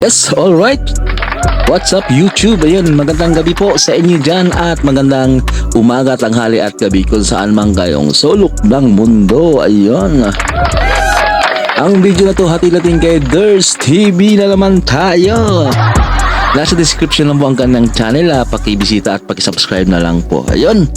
Yes, alright. What's up YouTube? Ayun, magandang gabi po sa inyo dyan at magandang umaga, tanghali at gabi kung saan man kayong sulok ng mundo. Ayun. Ang video na to hati-lating kay Ders TV na naman tayo. Nasa description lang po ang kanyang channel. Pakibisita at pakisubscribe na lang po. Ayun.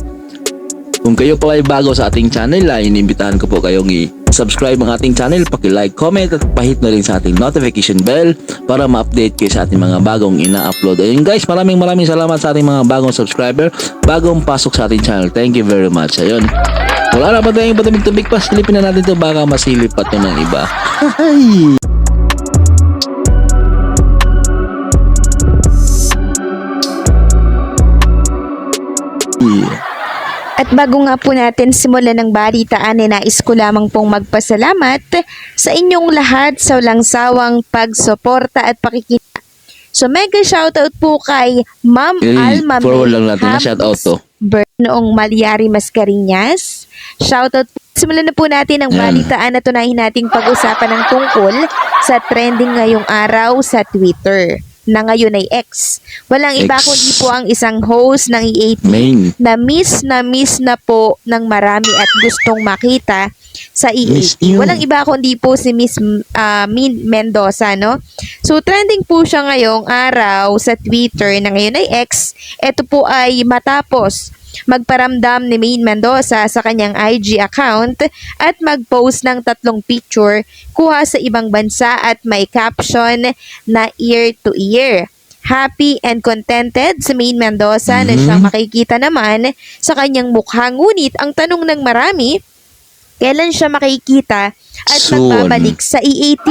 Kung kayo po ay bago sa ating channel, inimbitahan ko po kayong i-subscribe ang ating channel, paki-like, comment at pahit na rin sa ating notification bell para ma-update kayo sa ating mga bagong ina-upload. Ayun guys, maraming salamat sa ating mga bagong subscriber, bagong pasok sa ating channel. Thank you very much. Ayun. Wala na ba tayong patumig-tumig pa? Silipin na natin ito, baka masilip pa ito ng iba. Ay! At bago nga po natin simulan ng balitaan, nais ko lamang pong magpasalamat sa inyong lahat sa walang sawang pagsuporta at pakikita. So mega shoutout po kay Ma'am Alma forward lang natin na shoutout to. noong Malyari Mascareñas. Shoutout po. Simulan na po natin ang balitaan na tunahin nating pag-usapan ng tungkol sa trending ngayong araw sa Twitter na ngayon ay X. Walang iba kundi po ang isang host ng E80 na miss na po ng marami at gustong makita sa E80. Walang iba kundi po si Miss Min Mendoza, no? So, trending po siya ngayong araw sa Twitter na ngayon ay X. Ito po ay matapos magparamdam ni Min Mendoza sa kanyang IG account at mag-post ng 3 picture kuha sa ibang bansa at may caption na ear to ear. Happy and contented si Min Mendoza na siyang makikita naman sa kanyang mukha. Ngunit ang tanong ng marami, kailan siya makikita at magbabalik sa E80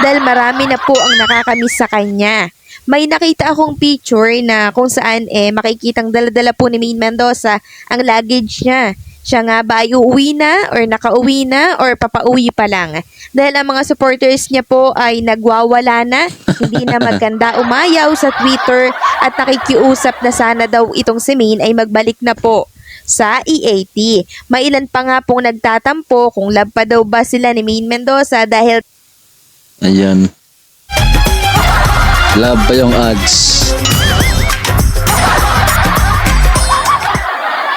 dahil marami na po ang nakakamiss sa kanya. May nakita akong picture na kung saan makikitang dala-dala po ni Min Mendoza ang luggage niya. Siya nga ba ay uuwi na or nakauwi na or papauwi pa lang? Dahil ang mga supporters niya po ay nagwawala na, hindi na maganda umayaw sa Twitter at nakikiusap na sana daw itong si Min ay magbalik na po sa E80. May ilan pa nga pong nagtatampo kung love pa daw ba sila ni Min Mendoza dahil ayan. Love pa yung ads.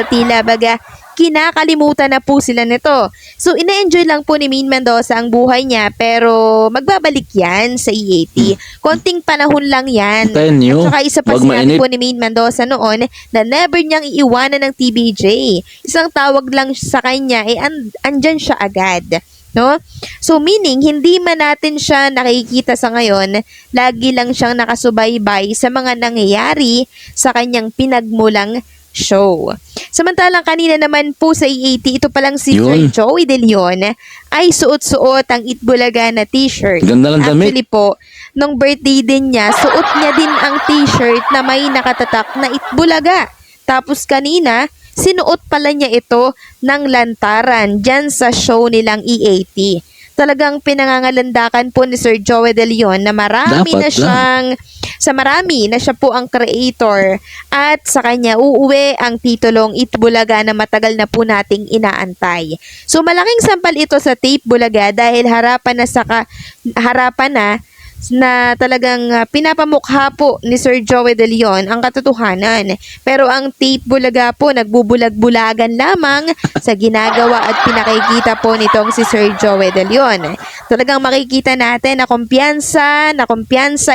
tila baga kinakalimutan na po sila nito. So, ina-enjoy lang po ni Min Mendoza ang buhay niya pero magbabalik yan sa E80. Konting panahon lang yan. At saka isa pa sinabi po ni Min Mendoza noon na never niyang iiwanan ng TBJ. Isang tawag lang sa kanya, andyan siya agad. No? So meaning, hindi man natin siya nakikita sa ngayon, lagi lang siyang nakasubaybay sa mga nangyayari sa kanyang pinagmulang show. Samantalang kanina naman po sa E80, ito palang si Sir Joey De Leon ay suot-suot ang Itbulaga na t-shirt. Ganda lang damit. Actually po, nung birthday din niya, suot niya din ang t-shirt na may nakatatak na Itbulaga. Tapos kanina, sinuot pala niya ito ng lantaran dyan sa show nilang E80. Talagang pinangangalandakan po ni Sir Joey De Leon na marami na siya po ang creator at sa kanya uuwi ang titulong Itbulaga na matagal na po nating inaantay. So malaking sampal ito sa Tape Bulaga dahil harapan na talagang pinapamukha po ni Sir Joey De Leon ang katotohanan. Pero ang Tape Bulaga po nagbubulag-bulagan lamang sa ginagawa at pinakikita po nitong si Sir Joey De Leon. Talagang makikita natin na kumpiyansa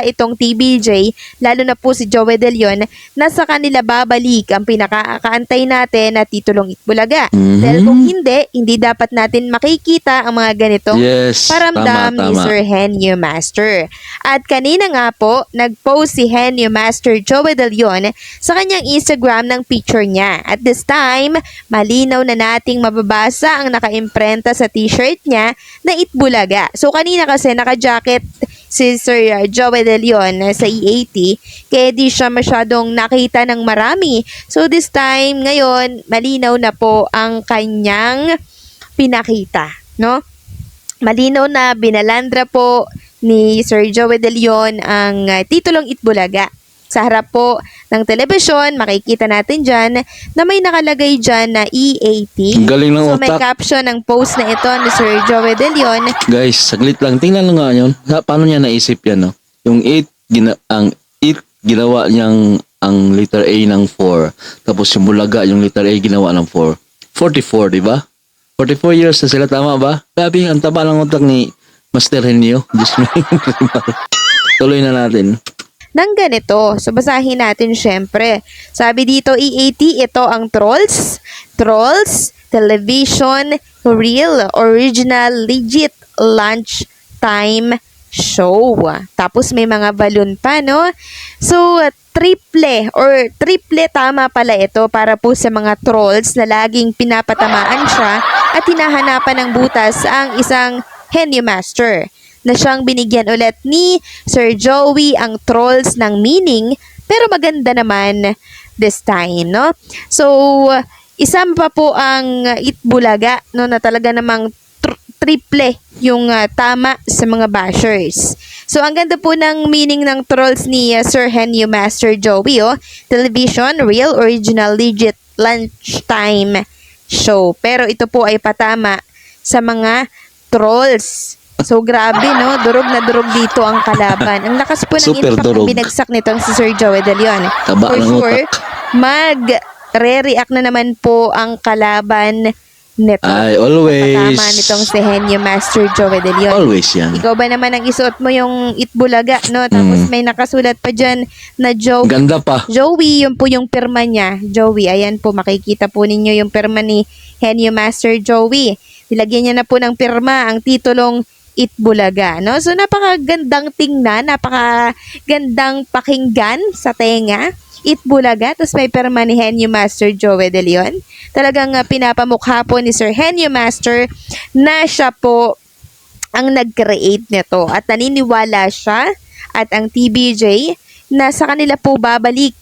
itong TBJ, lalo na po si Joey De Leon, na sa kanila babalik ang pinakaantay natin na titulong Itbulaga. Dahil kung hindi dapat natin makikita ang mga ganitong paramdam ni Sir Henyo Master. At kanina nga po, nag-post si Henyo Master Joey De Leon sa kanyang Instagram ng picture niya. At this time, malinaw na nating mababasa ang naka-imprenta sa t-shirt niya na Itbulaga. So kanina kasi naka-jacket si Sir Joey De Leon sa E80, kaya di siya masyadong nakita ng marami. So this time, ngayon, malinaw na po ang kanyang pinakita, no? Malinaw na binalandra po ni Sir Joey De Leon ang titulong Itbulaga. Sa harap po ng telebisyon, makikita natin dyan na may nakalagay dyan na E80. Galing ng so may caption ng post na ito ni Sir Joey De Leon. Guys, saglit lang. Tingnan nga yun. Paano niya naisip yan, no? Yung ginawa niyang ang letter A ng 4. Tapos yung Bulaga, yung letter A ginawa ng 4. 44, di ba? 44 years na sila, tama ba? Grabe, ang taba ng utak ni Master Henyo. Diyos mo. Tuloy na natin. Nang ganito, so basahin natin syempre. Sabi dito, EAT, ito ang Trolls. Trolls, television, real, original, legit, lunchtime show. Tapos may mga balloon pa, no? So, triple tama pala ito para po sa mga trolls na laging pinapatamaan siya at hinahanapan ng butas ang isang Henyo Master na siyang binigyan ulit ni Sir Joey ang trolls ng meaning pero maganda naman this time, no? So, isa pa po ang Itbulaga, no, na talaga namang triple yung tama sa mga bashers. So, ang ganda po ng meaning ng trolls ni Sir Henyo Master Joey, oh. Television, real, original, legit, lunchtime show. Pero ito po ay patama sa mga trolls. So, grabe, no? Durog na durog dito ang kalaban. Ang lakas po ng Super impact durog. na binagsak nitong si Sir Joey De Leon. Taba For ng sure, utak. mag-re-react na naman po ang kalaban nito. Ay, always. Patama nitong si Henyo Master Joey De Leon. Always yan. Ikaw ba naman ang isuot mo yung Itbulaga, no? Tapos may nakasulat pa dyan na Joey. Ganda pa. Joey, yun po yung pirma niya. Joey, ayan po, makikita po ninyo yung pirma ni Henyo Master Joey. Nilagyan niya na po ng pirma ang titulong Itbulaga, no? So, napakagandang tingnan, napakagandang pakinggan sa tenga. Itbulaga, tapos may pirma ni Henyo Master Joey De Leon. Talagang pinapamukha po ni Sir Henyo Master na siya po ang nag-create nito at naniniwala siya at ang TBJ na sa kanila po babalik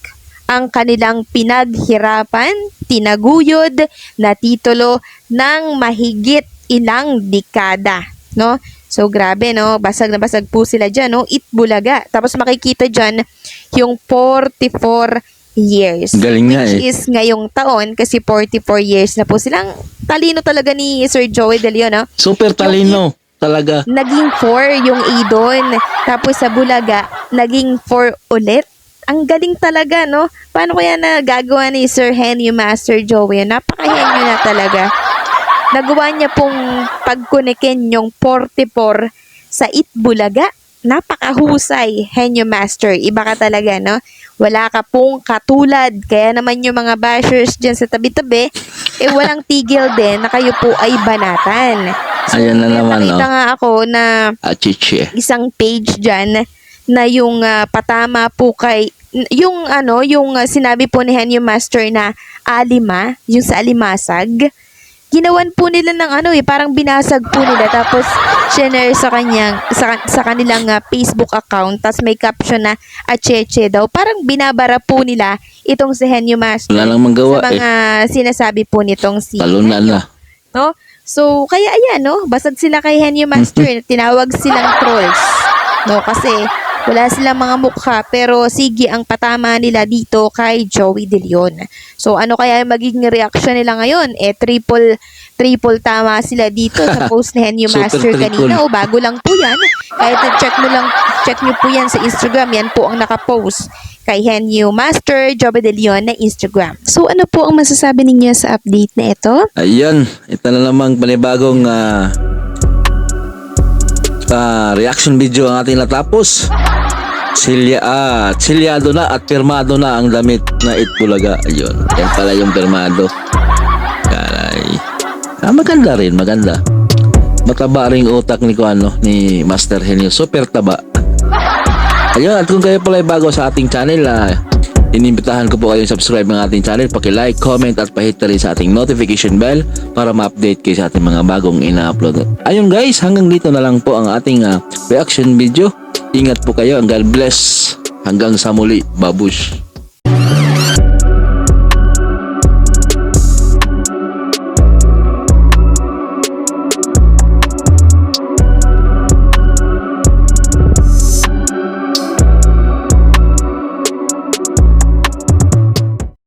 ang kanilang pinaghirapan, tinaguyod na titulo ng mahigit ilang dekada, no? So, grabe, no? Basag na basag po sila dyan, no? Itbulaga. Tapos makikita dyan yung 44 years. Galing nga Which is ngayong taon kasi 44 years na po silang talino talaga ni Sir Joey De Leon, no? Super talino. Talaga. Naging 4 yung A doon. Tapos sa Bulaga, naging 4 ulit. Ang galing talaga, no? Paano kaya nagagawa ni Sir Henyo Master Joey? Napaka-henyo na talaga. Nagawa niya pong pagkunikin yung 44 sa Itbulaga. Napakahusay, Henyo Master. Iba ka talaga, no? Wala ka pong katulad. Kaya naman yung mga bashers dyan sa tabi-tabi, walang tigil din na kayo po ay banatan. So, Ayan na naman, nakita nga ako na Achiche. isang page dyan na yung patama po kay yung sinabi po ni Henyo Master na alima, yung sa alimasag. Ginawan po nila ng parang binasag po nila tapos share sa kanilang Facebook account tapos may caption na acheche daw. Parang binabara po nila itong si Henyo Master Wala nang magawa, sa mga sinasabi po nitong si Talunan Henyo, na. no? So, kaya ayan, no? Basag sila kay Henyo Master. Tinawag silang trolls. No? Kasi wala silang mga mukha pero sige ang patama nila dito kay Joey De Leon. So, ano kaya yung magiging reaction nila ngayon? Triple tama sila dito sa post ni Henyo Super Master triple. kanina. O, bago lang po yan. Kahit check nyo po yan sa Instagram. Yan po ang nakapost kay Henyo Master Joey De Leon na Instagram. So, ano po ang masasabi ninyo sa update na ito? Ayan, ito na namang panibagong reaction video ang ating natapos. Silyado na at pirmado na ang damit na Itbulaga. Ayun, yan pala yung pirmado. Kalay. Maganda rin, maganda. Mataba rin utak ni Master Henyo. Super taba. Ayun, at kung kayo pala ay bago sa ating channel, inimbitahan ko po kayong subscribe ng ating channel, paki-like, comment at pahit rin sa ating notification bell para ma-update kayo sa ating mga bagong ina-upload. Ayun guys, hanggang dito na lang po ang ating reaction video. Ingat po kayo, and God bless. Hanggang sa muli, babush.